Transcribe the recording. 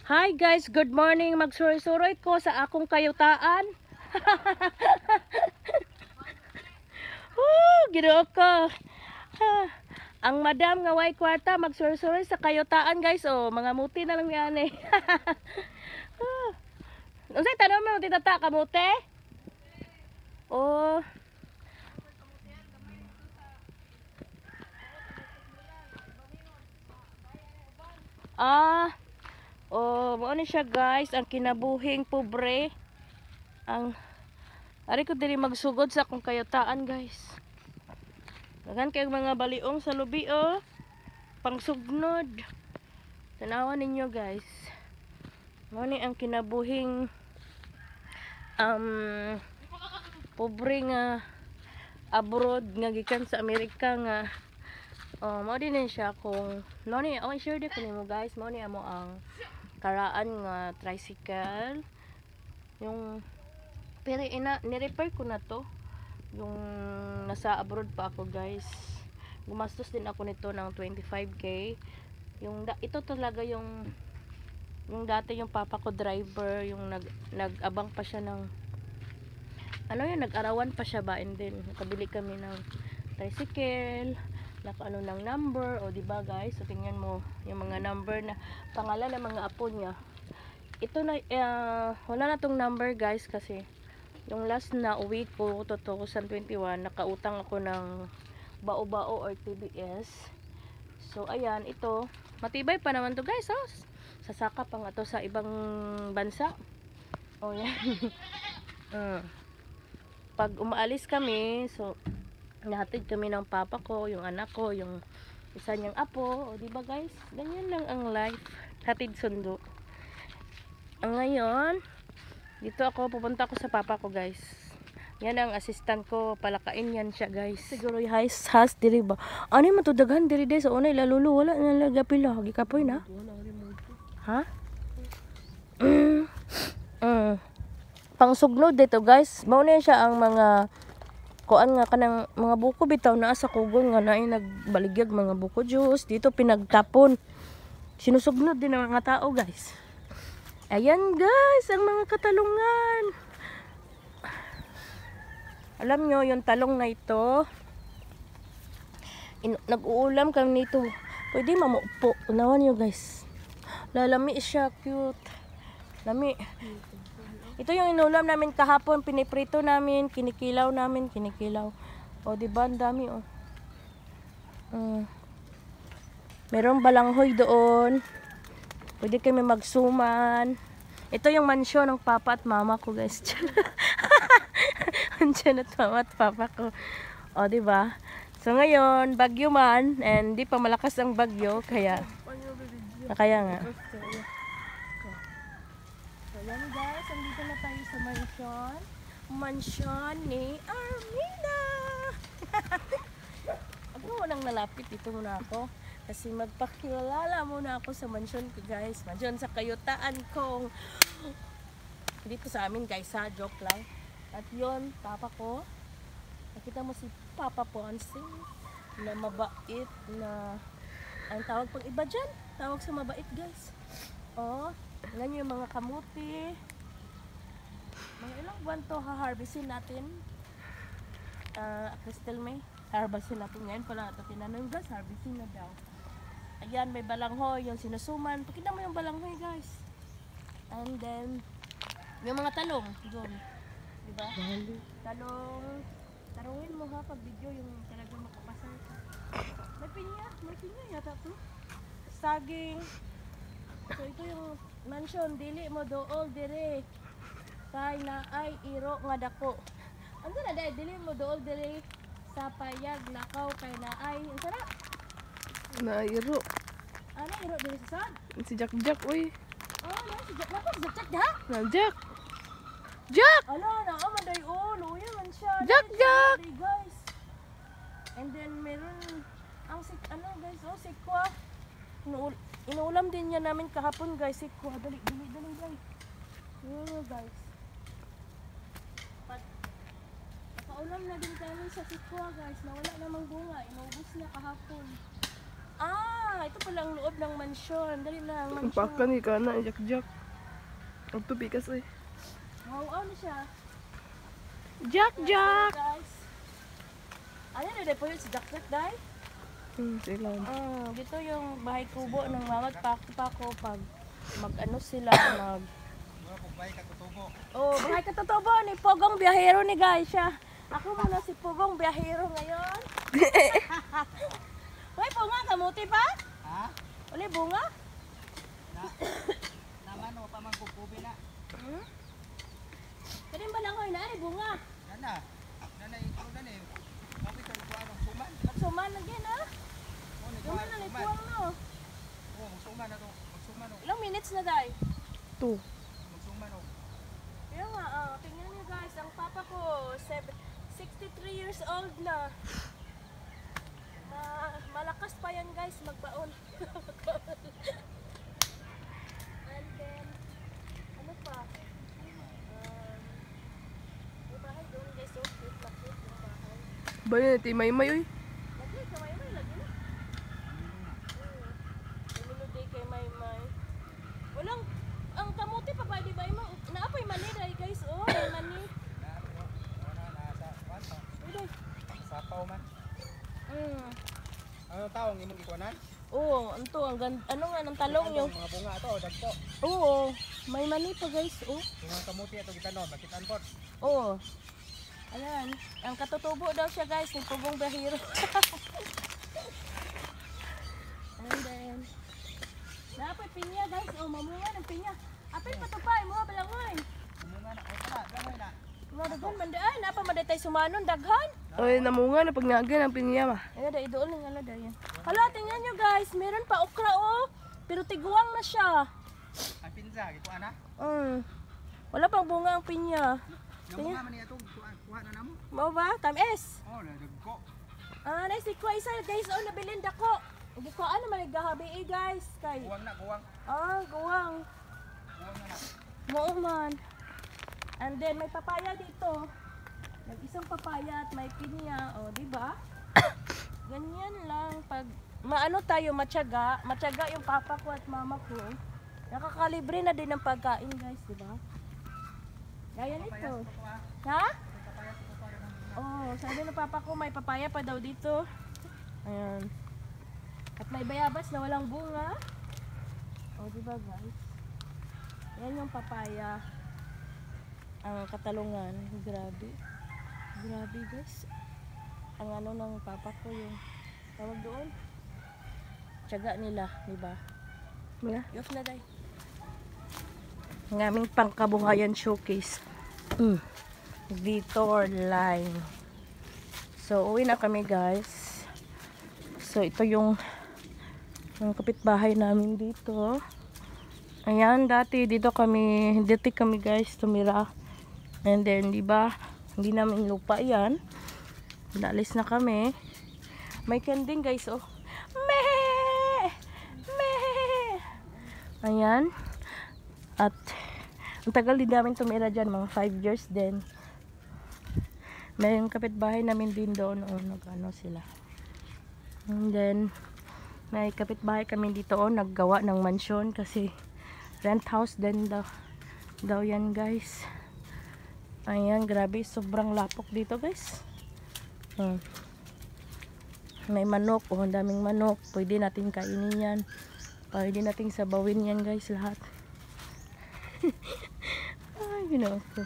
Hi guys, good morning. Magsuroy-suroy ko sa akong kayutaan. Ginoo ko. Ang madam nga way kwarta magsuroy-suroy sa kayutaan guys. Oh, mga muti na lang yan eh. Unsay tanong mo titata kamote? Oh. Oh, mo ni siya guys, ang kinabuhing pobre. Ari ko diri magsugod sa akong kayutaan guys. Dagan kay mga baliong sa lubi oh. Pangsugnod. Tanawan ninyo guys. Mo ni ang kinabuhing pobre nga abroad nga gikan sa Amerika nga. Oh, mo din siya kung no ni I share di ko nimo guys. Mo ni amo ang karaan nga tricycle. Yung pero ni-repair ko na to. Yung nasa abroad pa ako guys. Gumastos din ako nito ng 25k. Ito talaga yung dati yung papa ko driver, yung nag-abang pa siya ng nag-arawan pa siya ba, and then nakabili kami ng tricycle, nakaano ng number, o diba guys, so tingnan mo yung mga number na pangalan ng mga apo niya. Ito na wala na tong number guys kasi yung last na uwi ko 2021 nakautang ako ng bao-bao or TBS. So ayan, ito matibay pa naman to guys. Oh, sasaka pa nga to sa ibang bansa. Oh yan. Pag umaalis kami, so nahatid kami ng papa ko, yung anak ko, yung isa niyang apo. O diba guys, ganyan lang ang life, hatid sundo. Ngayon dito ako, pupunta ako sa papa ko guys. Yan ang assistant ko, palakain yan siya guys. Siguro yung has diri ba? Ano yung matudaghan diri sa unay lalulu, wala na lagapila, gikapoy na. Ha? Pangsugnod dito guys. Mao na siya ang mga kuan nga kanang mga buko bitaw naa sa kugon nga naay nagbaligyag mga buko juice dito pinagtapon. Sinusugnod din ng mga tao guys. Ayan guys, ang mga katalungan. Alam nyo, yung talong na ito, nag-uulam kami nito. Pwede mamupo. Unawan nyo guys. Lalami siya, cute. Lami. Ito yung inulam namin kahapon, piniprito namin, kinikilaw namin, kinikilaw. O, diba? Ang dami, oh. Merong balanghoy doon. Pwede kami magsuman. Ito yung mansyon ng papa at mama ko guys. Mansyon at mama at papa ko. O diba? So ngayon, bagyo man. And di pa malakas ang bagyo. Kaya nga. So yan guys. Andito na tayo sa mansyon. Mansyon ni Armina. Huwag mo nang nalapit. Dito muna ako. Kasi magpakilala muna ako sa mansyon ko guys. Mansyon sa kayutaan kong. Dito sa amin guys ha. Joke lang. At yun, papa ko. Nakita mo si Papa Ponce. Na mabait na. Ang tawag pang iba dyan. Tawag sa mabait guys. Oh. Yan yung mga kamuti. Mga ilang buwan to ha-harvestin natin. Crystal May. Harvestin natin ngayon. Pala ito tinanong guys. Harvestin na daw. Ayan, may balanghoy, yung sinusuman. Pakita mo yung balanghoy, guys. And then, yung mga talong, doon. Diba? Talong. Tarungin mo ha, pag video, yung talagang makapasang. May pinya yata to. Saging. So, ito yung mansion. Dili mo dool, dire. Kay na ay iro nga dako. Ano na, dili mo dool, dire. Sa payag, lakaw, kay na ay. Ang sarap. Nairo. Ano iro diri sa sad? Si Jack Jack, uy. Oh, na si Jack. Napa si Jack Jack da? Na Jack. Jack! Ano na, manday luya man siya. Jack Jack! Guys. And then meron ang guys, oh sikwa. Inuulam din niya namin kahapon guys, sikwa. Dali guys. Oh guys. Nakaulam na din kami sa sikwa guys. Nawala namang bunga. Inubos na kahapon. Ito pala ang loob ng mansyon. Dali lang, Ang mansyon. paka ni kana, Jack. Ang tubikas ay. Wow, na siya. Jack! Guys. Ano na po yun si Jack Day? Sila. Dito yung bahay kubo ng mga pako pag mag-ano sila, mag... Oh, bahay katutubo ni Pogong Biyahero ni guys siya. Ako muna si Pogong Biyahero ngayon. Uy, bunga, kamuti pa? Ha? Uli, bunga? Naman o pa magkukubi na. Kanin ba lang ko na bunga? Nana. Nana ikaw na eh. Bakit ka ikuha ng suman? Magsuman na din ha? O, ikuha Suman ng na suman. nagpuwang no. O, magsuman na to. Magsuman o. Ilang minutes na day? 2. Magsuman o. Kaya nga, tingnan niyo guys, ang papa ko, 63 years old na. Malakas pa yan guys, magbaon. And then, ano pa? May bahay doon guys, so cute na cute yung bahay. Ba yun, iti may uy. Lagi, kamay-may, lagi na. Minuday kay may-may. Walang, ang kamuti pa ba, di ba? Naapay mani dahil guys, oh, may mani. Nasa kwanto. Uy, Sapaw man. Ano taong imong ikuanan? Oo, ano nga ng talong yung... Mga bunga ito, dagko. Oo, may mani pa guys, oh. Yung kamuti ito gitanon, bakit anpot? Oo. Ayan, ang katutubo daw siya guys, ni Pugong Bahiro. And then, napay pinya guys, oh, mamunga ng pinya. Apil patupay, mga balangoy. Bunga na, o tara, gamoy na. Mga daghan, mandaan, napa madatay sumanon, daghan. Oy, namunga na pagnagan ang pinya ba. Ayan, da idool ng ano dayan. Hala, tingnan nyo guys, meron pa okra oh. Pero tiguang na siya. Ang pinza, ikuha na. Wala pang bunga ang pinya. Namunga man niya ito, kuha na namo. Mau ba? Tamis. Oh, dagko. Nice ko isa guys, oh, nabilin dako. Hindi ko ano man naggahabi guys, kay. Kuwang na, kuwang. Guwang. Kuwang na na. Mao man. And then may papaya dito. May isang papaya at may pinya, oh, di ba? Ganyan lang pag maano tayo matyaga yung papa ko at mama ko. Nakakalibre na din ng pagkain, guys, di ba? Gaya nito. Ha? Oh, sabi ng papa ko may papaya pa daw dito. Ayan. At may bayabas na walang bunga. Oh, di ba, guys? Yan yung papaya. Ang katalungan, grabe. Grabe guys. Ang ano ng papa ko yung tawag doon. Tiyaga nila, di ba? Wala. Yof na day. Ang aming pangkabuhayan showcase. Vitor line. So, uwi na kami guys. So, ito yung kapitbahay namin dito. Ayan, dati dito kami guys tumira. And then, di ba, hindi namin lupa yan. Naalis na kami. May kanding guys, oh. Meh! Meh! Ayan. At, ang tagal din namin tumira dyan, mga 5 years din. May kapitbahay namin din doon, oh, nag-ano sila. And then, may kapitbahay kami dito, oh, naggawa ng mansyon kasi rent house din daw yan guys. Ayan, grabe, sobrang lapok dito guys. May manok, oh, ang daming manok. Pwede natin kainin yan. Pwede natin sabawin yan guys, lahat. Ay, ginoo ko.